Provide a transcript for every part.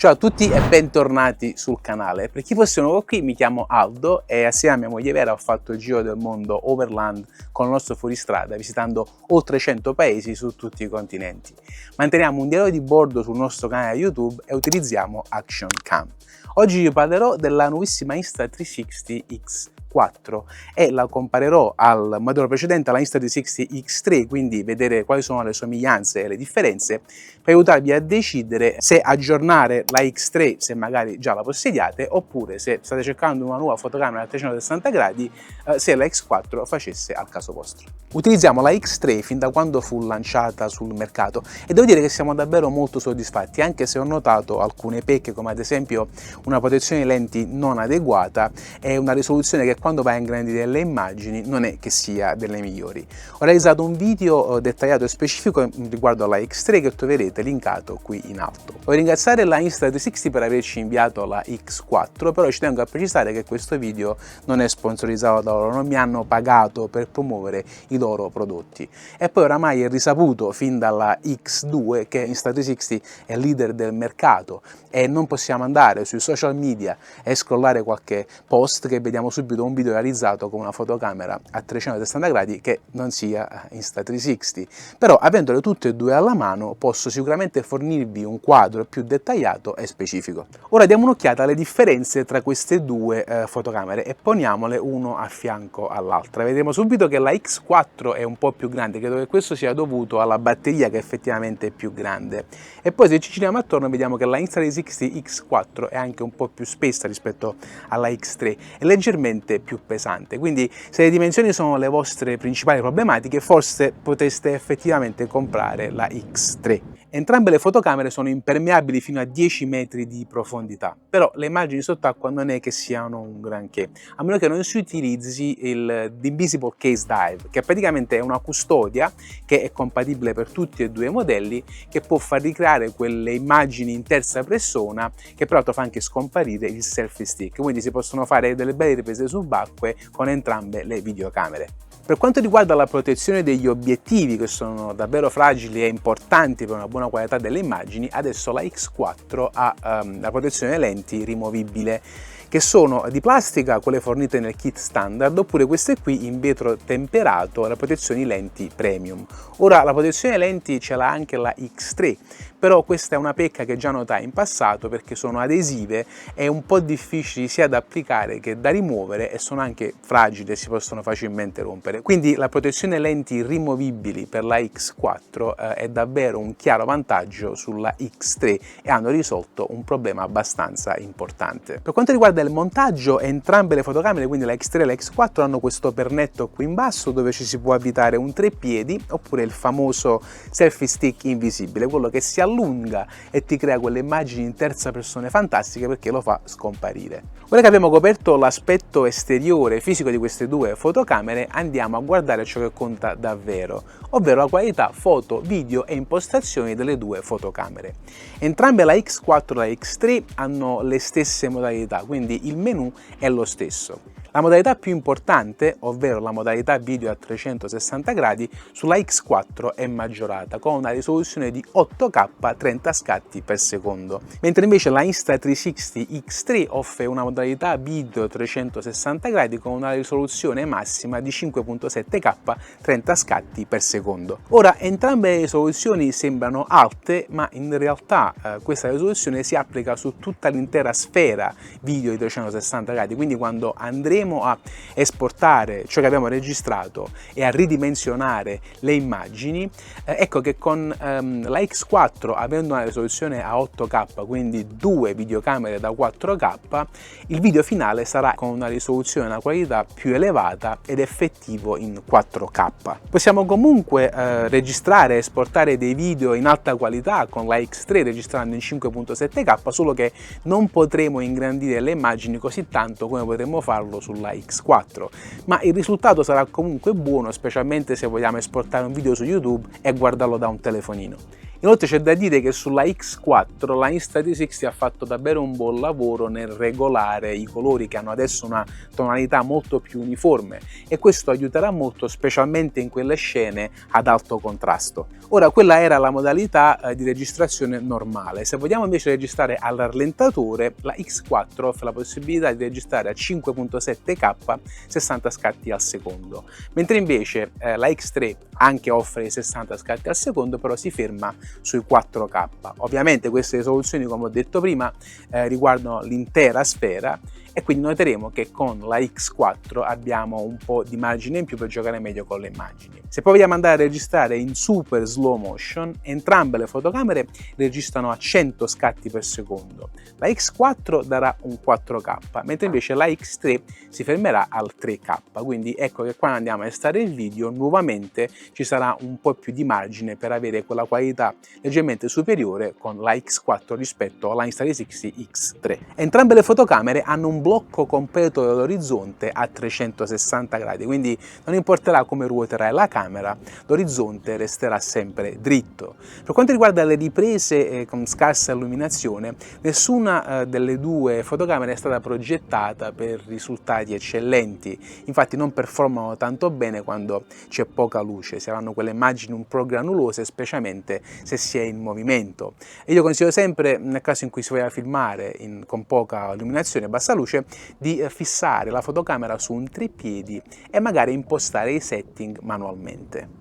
Ciao a tutti e bentornati sul canale. Per chi fosse nuovo qui, mi chiamo Aldo e assieme a mia moglie Vera ho fatto il giro del mondo overland con il nostro fuoristrada, visitando oltre 100 paesi su tutti i continenti. Manteniamo un diario di bordo sul nostro canale YouTube e utilizziamo Action Cam. Oggi vi parlerò della nuovissima Insta360X4 e la comparerò al modello precedente, alla Insta360X3, quindi vedere quali sono le somiglianze e le differenze per aiutarvi a decidere se aggiornare la X3 se magari già la possediate, oppure se state cercando una nuova fotocamera a 360 gradi, se la X4 facesse al caso vostro. Utilizziamo la X3 fin da quando fu lanciata sul mercato e devo dire che siamo davvero molto soddisfatti, anche se ho notato alcune pecche, come ad esempio una protezione lenti non adeguata e una risoluzione che quando va a ingrandire le immagini non è che sia delle migliori. Ho realizzato un video dettagliato e specifico riguardo alla X3 che troverete linkato qui in alto. Voglio ringraziare la Insta360 per averci inviato la X4, però ci tengo a precisare che questo video non è sponsorizzato da loro, non mi hanno pagato per promuovere i loro prodotti. E poi oramai è risaputo fin dalla X2 che Insta360 è leader del mercato e non possiamo andare sui social media e scrollare qualche post che vediamo subito un video realizzato con una fotocamera a 360 gradi che non sia Insta360. Però avendole tutte e due alla mano posso sicuramente fornirvi un quadro più dettagliato e specifico. Ora diamo un'occhiata alle differenze tra queste due fotocamere e poniamole uno a fianco all'altra. Vedremo subito che la X4 è un po' più grande, credo che questo sia dovuto alla batteria che effettivamente è più grande. E poi se ci giriamo attorno vediamo che la Insta360 X4 è anche un po' più spessa rispetto alla X3 e leggermente più pesante, quindi se le dimensioni sono le vostre principali problematiche forse potreste effettivamente comprare la X3. Entrambe le fotocamere sono impermeabili fino a 10 metri di profondità, però le immagini sott'acqua non è che siano un granché, a meno che non si utilizzi il Invisible Case Dive, che praticamente è una custodia che è compatibile per tutti e due i modelli, che può far ricreare quelle immagini in terza persona, che peraltro fa anche scomparire il selfie stick, quindi si possono fare delle belle riprese subacquee con entrambe le videocamere. Per quanto riguarda la protezione degli obiettivi, che sono davvero fragili e importanti per una buona qualità delle immagini, adesso la X4 ha la protezione lenti rimovibile, che sono di plastica, quelle fornite nel kit standard, oppure queste qui in vetro temperato, la protezione lenti premium. Ora la protezione lenti ce l'ha anche la X3, però questa è una pecca che già notai in passato perché sono adesive e un po' difficili sia da applicare che da rimuovere e sono anche fragili e si possono facilmente rompere. Quindi la protezione lenti rimovibili per la X4 è davvero un chiaro vantaggio sulla X3 e hanno risolto un problema abbastanza importante. Per quanto riguarda il montaggio, entrambe le fotocamere, quindi la X3 e la X4, hanno questo pernetto qui in basso dove ci si può avvitare un treppiedi oppure il famoso selfie stick invisibile, quello che si allunga e ti crea quelle immagini in terza persona fantastiche perché lo fa scomparire. Ora che abbiamo coperto l'aspetto esteriore fisico di queste due fotocamere, andiamo a guardare ciò che conta davvero, ovvero la qualità foto, video e impostazioni delle due fotocamere. Entrambe la X4 e la X3 hanno le stesse modalità, quindi il menu è lo stesso. La modalità più importante, ovvero la modalità video a 360 gradi, sulla X4 è maggiorata con una risoluzione di 8K 30 scatti per secondo, mentre invece la Insta360 X3 offre una modalità video 360 gradi con una risoluzione massima di 5.7K 30 scatti per secondo. Ora, entrambe le risoluzioni sembrano alte, ma in realtà questa risoluzione si applica su tutta l'intera sfera video di 360 gradi, quindi quando andremo a esportare ciò che abbiamo registrato e a ridimensionare le immagini, ecco che con la X4, avendo una risoluzione a 8K, quindi due videocamere da 4K, il video finale sarà con una risoluzione e una qualità più elevata ed effettivo in 4K. Possiamo comunque registrare e esportare dei video in alta qualità con la X3 registrando in 5.7K, solo che non potremo ingrandire le immagini così tanto come potremmo farlo sulla X4, ma il risultato sarà comunque buono, specialmente se vogliamo esportare un video su YouTube e guardarlo da un telefonino. Inoltre c'è da dire che sulla X4 la Insta360 ha fatto davvero un buon lavoro nel regolare i colori, che hanno adesso una tonalità molto più uniforme, e questo aiuterà molto specialmente in quelle scene ad alto contrasto. Ora, quella era la modalità di registrazione normale. Se vogliamo invece registrare al rallentatore, la X4 offre la possibilità di registrare a 5.7K 60 scatti al secondo, mentre invece la X3 anche offre i 60 scatti al secondo, però si ferma sui 4K. Ovviamente queste risoluzioni, come ho detto prima, riguardano l'intera sfera, e quindi noteremo che con la X4 abbiamo un po' di margine in più per giocare meglio con le immagini. Se poi vogliamo andare a registrare in super slow motion, entrambe le fotocamere registrano a 100 scatti per secondo. La X4 darà un 4K, mentre invece la X3 si fermerà al 3K, quindi ecco che quando andiamo a estrarre il video nuovamente ci sarà un po' più di margine per avere quella qualità leggermente superiore con la X4 rispetto alla Insta360 X3. Entrambe le fotocamere hanno un blocco completo dell'orizzonte a 360 gradi, quindi non importerà come ruoterai la camera, l'orizzonte resterà sempre dritto. Per quanto riguarda le riprese con scarsa illuminazione, nessuna delle due fotocamere è stata progettata per risultati eccellenti, infatti non performano tanto bene quando c'è poca luce, si avranno quelle immagini un po' granulose, specialmente se si è in movimento. E io consiglio sempre, nel caso in cui si voglia filmare con poca illuminazione e bassa luce, di fissare la fotocamera su un treppiedi e magari impostare i setting manualmente.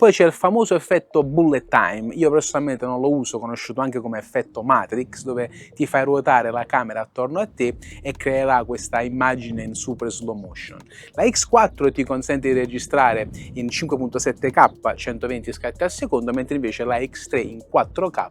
Poi c'è il famoso effetto bullet time. Io personalmente non lo uso, conosciuto anche come effetto Matrix, dove ti fai ruotare la camera attorno a te e creerà questa immagine in super slow motion. La X4 ti consente di registrare in 5.7K 120 scatti al secondo, mentre invece la X3 in 4K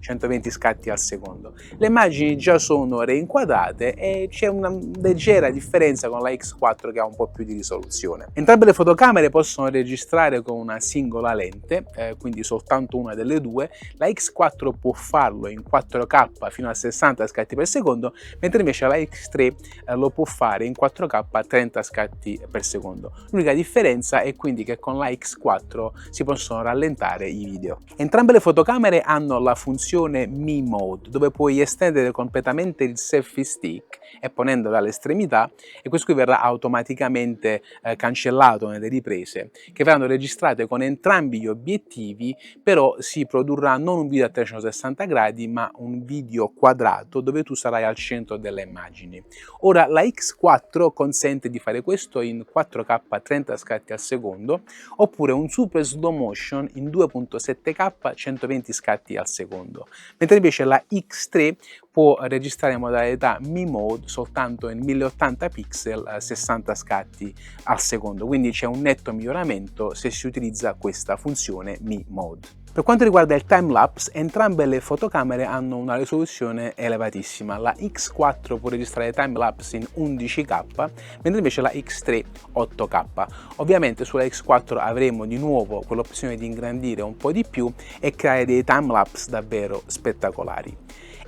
120 scatti al secondo. Le immagini già sono reinquadrate e c'è una leggera differenza con la X4 che ha un po' più di risoluzione. Entrambe le fotocamere possono registrare con una singola lente, quindi soltanto una delle due. La X4 può farlo in 4K fino a 60 scatti per secondo, mentre invece la X3 lo può fare in 4K a 30 scatti per secondo. L'unica differenza è quindi che con la X4 si possono rallentare i video. Entrambe le fotocamere hanno la funzione Me Mode, dove puoi estendere completamente il selfie stick e ponendolo all'estremità, e questo qui verrà automaticamente cancellato nelle riprese, che verranno registrate con entrambi gli obiettivi, però si produrrà non un video a 360 gradi ma un video quadrato dove tu sarai al centro delle immagini. Ora la X4 consente di fare questo in 4K 30 scatti al secondo, oppure un super slow motion in 2.7K 120 scatti al secondo, mentre invece la X3 può registrare in modalità Me Mode soltanto in 1080 pixel 60 scatti al secondo, quindi c'è un netto miglioramento se si utilizza questa funzione Me Mode. Per quanto riguarda il timelapse, entrambe le fotocamere hanno una risoluzione elevatissima. La X4 può registrare timelapse in 11K, mentre invece la X3 8K. Ovviamente sulla X4 avremo di nuovo quell'opzione di ingrandire un po' di più e creare dei timelapse davvero spettacolari.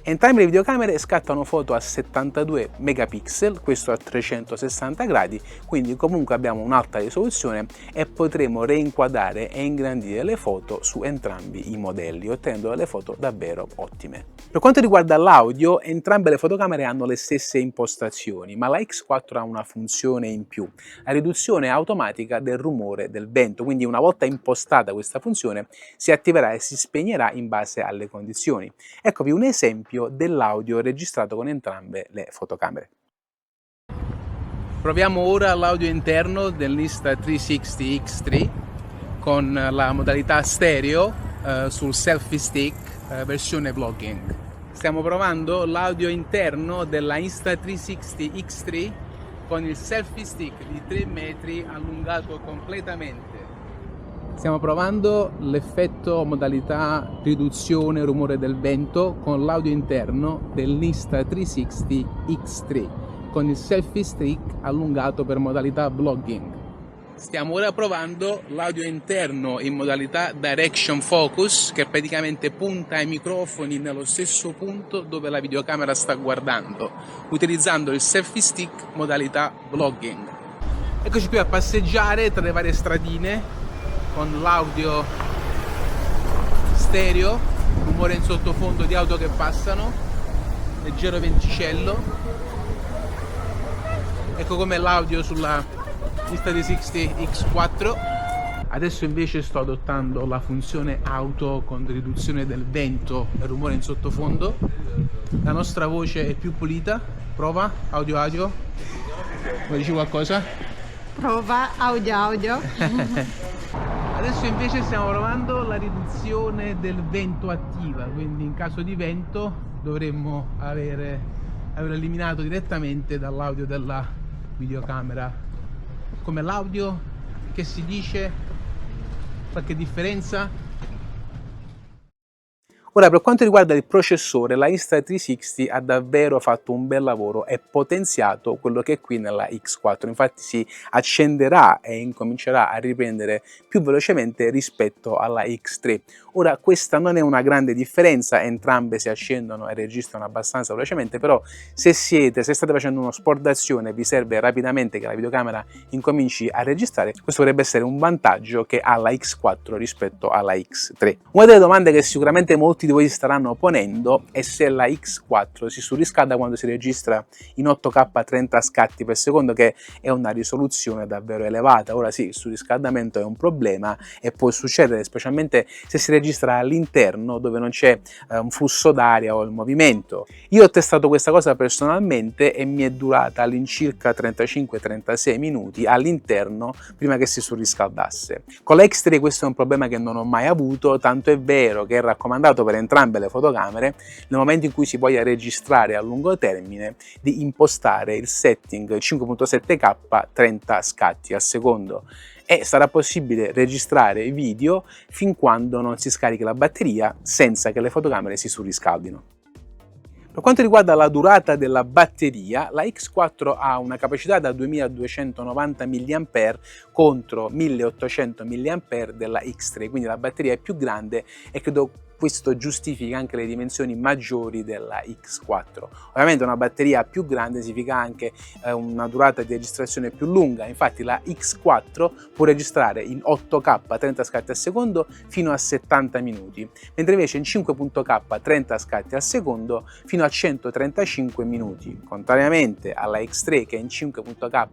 Entrambe le videocamere scattano foto a 72 megapixel, questo a 360 gradi, quindi comunque abbiamo un'alta risoluzione e potremo reinquadrare e ingrandire le foto su entrambi i modelli, ottenendo delle foto davvero ottime. Per quanto riguarda l'audio, entrambe le fotocamere hanno le stesse impostazioni, ma la X4 ha una funzione in più, la riduzione automatica del rumore del vento, quindi una volta impostata questa funzione si attiverà e si spegnerà in base alle condizioni. Eccovi un esempio dell'audio registrato con entrambe le fotocamere. Proviamo ora l'audio interno dell'Insta360 X3 con la modalità stereo sul selfie stick versione vlogging. Stiamo provando l'audio interno della Insta360 X3 con il selfie stick di 3 metri allungato completamente. Stiamo provando l'effetto modalità riduzione rumore del vento con l'audio interno dell'Insta360 X3 con il selfie stick allungato per modalità vlogging. Stiamo ora provando l'audio interno in modalità Direction Focus, che praticamente punta i microfoni nello stesso punto dove la videocamera sta guardando, utilizzando il selfie stick modalità vlogging. Eccoci qui a passeggiare tra le varie stradine con l'audio stereo, rumore in sottofondo di auto che passano, leggero venticello. Ecco com'è l'audio sulla Insta360X4. Adesso invece sto adottando la funzione auto con riduzione del vento e rumore in sottofondo. La nostra voce è più pulita. Prova, audio audio. Vuoi dire qualcosa? Prova, audio audio. Adesso invece stiamo provando la riduzione del vento attiva, quindi in caso di vento dovremmo aver eliminato direttamente dall'audio della videocamera. Come l'audio? Che si dice? Qualche differenza? Ora, per quanto riguarda il processore, la Insta360 ha davvero fatto un bel lavoro e potenziato quello che è qui nella X4. Infatti si accenderà e incomincerà a riprendere più velocemente rispetto alla X3. Ora, questa non è una grande differenza, entrambe si accendono e registrano abbastanza velocemente, però se state facendo uno sport d'azione e vi serve rapidamente che la videocamera incominci a registrare, questo potrebbe essere un vantaggio che ha la X4 rispetto alla X3. Una delle domande che sicuramente molti di voi si staranno ponendo è se la X4 si surriscalda quando si registra in 8K 30 scatti per secondo, che è una risoluzione davvero elevata. Ora sì, il surriscaldamento è un problema e può succedere specialmente se si registra all'interno dove non c'è un flusso d'aria o il movimento. Io ho testato questa cosa personalmente e mi è durata all'incirca 35-36 minuti all'interno prima che si surriscaldasse. Con la X3 questo è un problema che non ho mai avuto, tanto è vero che è raccomandato per entrambe le fotocamere, nel momento in cui si voglia registrare a lungo termine, di impostare il setting 5.7K 30 scatti al secondo, e sarà possibile registrare video fin quando non si scarichi la batteria senza che le fotocamere si surriscaldino. Per quanto riguarda la durata della batteria, la X4 ha una capacità da 2290 mAh contro 1800 mAh della X3, quindi la batteria è più grande e credo questo giustifica anche le dimensioni maggiori della X4. Ovviamente una batteria più grande significa anche una durata di registrazione più lunga, infatti la X4 può registrare in 8K 30 scatti al secondo fino a 70 minuti, mentre invece in 5.K 30 scatti al secondo fino a 135 minuti, contrariamente alla X3 che in 5.K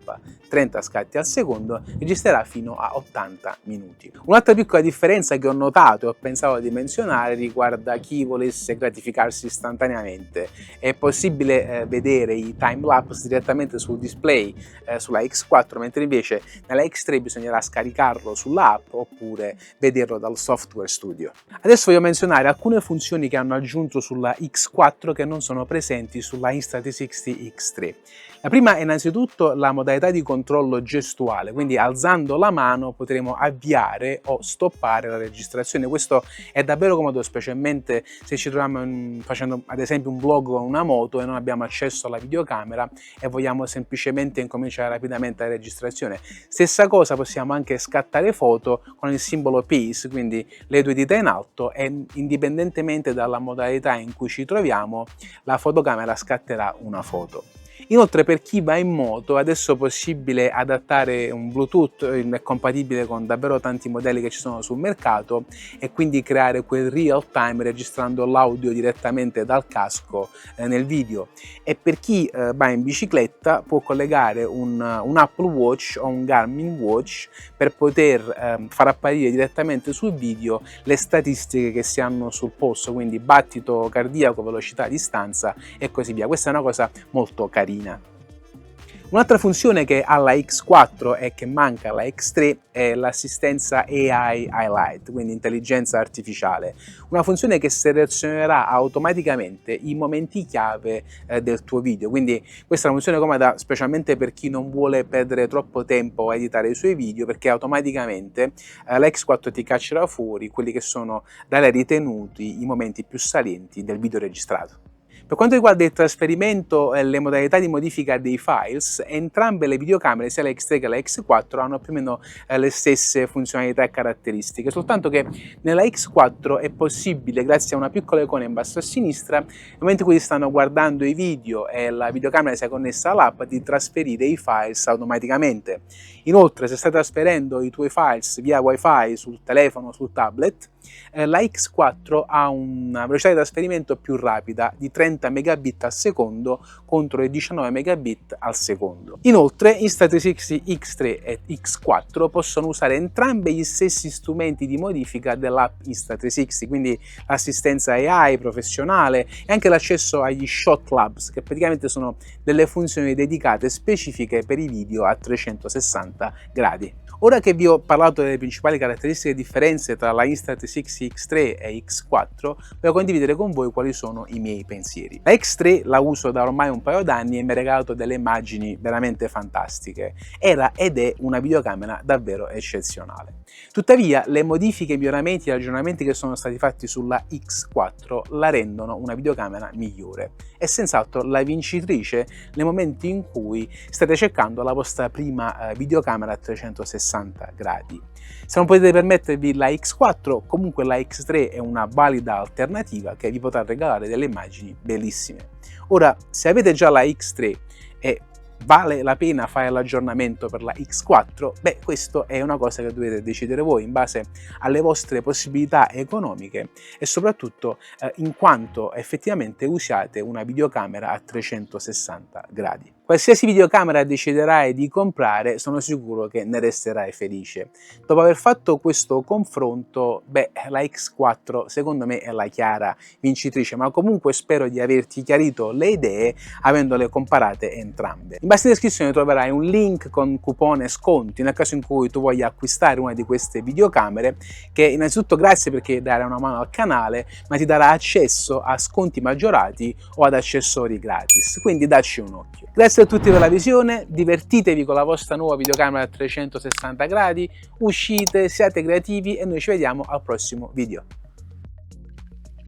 30 scatti al secondo registrerà fino a 80 minuti. Un'altra piccola differenza che ho notato e ho pensato di menzionare riguarda chi volesse gratificarsi istantaneamente. È possibile vedere i timelapse direttamente sul display sulla X4, mentre invece nella X3 bisognerà scaricarlo sull'app oppure vederlo dal software studio. Adesso voglio menzionare alcune funzioni che hanno aggiunto sulla X4 che non sono presenti sulla Insta360 X3. La prima è innanzitutto la modalità di controllo gestuale, quindi alzando la mano potremo avviare o stoppare la registrazione. Questo è davvero comodo, specialmente se ci troviamo facendo ad esempio un vlog con una moto e non abbiamo accesso alla videocamera e vogliamo semplicemente incominciare rapidamente la registrazione. Stessa cosa, possiamo anche scattare foto con il simbolo peace, quindi le due dita in alto, e indipendentemente dalla modalità in cui ci troviamo la fotocamera scatterà una foto. Inoltre, per chi va in moto, adesso è possibile adattare un Bluetooth, è compatibile con davvero tanti modelli che ci sono sul mercato, e quindi creare quel real time registrando l'audio direttamente dal casco nel video. E per chi va in bicicletta può collegare un Apple Watch o un Garmin Watch per poter far apparire direttamente sul video le statistiche che si hanno sul polso, quindi battito cardiaco, velocità, distanza e così via. Questa è una cosa molto carina. Un'altra funzione che ha la X4 e che manca alla X3 è l'assistenza AI Highlight, quindi intelligenza artificiale, una funzione che selezionerà automaticamente i momenti chiave del tuo video. Quindi questa è una funzione comoda specialmente per chi non vuole perdere troppo tempo a editare i suoi video, perché automaticamente la X4 ti caccerà fuori quelli che sono da lei ritenuti i momenti più salienti del video registrato. Per quanto riguarda il trasferimento e le modalità di modifica dei files, entrambe le videocamere, sia la X3 che la X4, hanno più o meno le stesse funzionalità e caratteristiche, soltanto che nella X4 è possibile, grazie a una piccola icona in basso a sinistra, nel momento in cui si stanno guardando i video e la videocamera sia connessa all'app, di trasferire i files automaticamente. Inoltre, se stai trasferendo i tuoi files via Wi-Fi sul telefono o sul tablet, la X4 ha una velocità di trasferimento più rapida di 30 megabit al secondo contro i 19 megabit al secondo. Inoltre Insta360 X3 e X4 possono usare entrambi gli stessi strumenti di modifica dell'app Insta360, quindi l'assistenza AI professionale e anche l'accesso agli Shot Labs, che praticamente sono delle funzioni dedicate specifiche per i video a 360 gradi. Ora che vi ho parlato delle principali caratteristiche e differenze tra la Insta360 X3 e X4, voglio condividere con voi quali sono i miei pensieri. La X3 la uso da ormai un paio d'anni e mi ha regalato delle immagini veramente fantastiche. Era ed è una videocamera davvero eccezionale. Tuttavia, le modifiche, i miglioramenti e gli aggiornamenti che sono stati fatti sulla X4 la rendono una videocamera migliore e senz'altro la vincitrice nel momento in cui state cercando la vostra prima videocamera a 360 gradi. Se non potete permettervi la X4, comunque la X3 è una valida alternativa che vi potrà regalare delle immagini bellissime. Ora, se avete già la X3 e vale la pena fare l'aggiornamento per la X4? Beh, questo è una cosa che dovete decidere voi in base alle vostre possibilità economiche e soprattutto in quanto effettivamente usiate una videocamera a 360 gradi. Qualsiasi videocamera deciderai di comprare, sono sicuro che ne resterai felice. Dopo aver fatto questo confronto, beh, la X4 secondo me è la chiara vincitrice, ma comunque spero di averti chiarito le idee avendole comparate entrambe. In basso in descrizione troverai un link con coupon e sconti nel caso in cui tu voglia acquistare una di queste videocamere, che innanzitutto grazie perché darà una mano al canale, ma ti darà accesso a sconti maggiorati o ad accessori gratis, quindi dacci un occhio. Grazie a tutti per la visione, divertitevi con la vostra nuova videocamera a 360 gradi, uscite, siate creativi e noi ci vediamo al prossimo video.